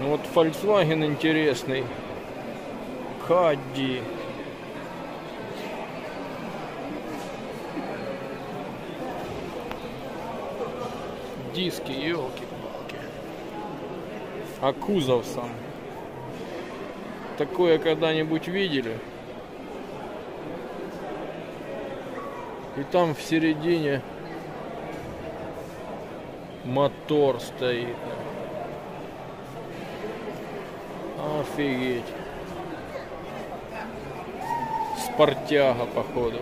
Ну вот Volkswagen интересный. Caddy. Диски, елки-палки. А кузов сам. Такое когда-нибудь видели? И там в середине мотор стоит. Офигеть. Спортяга, походу.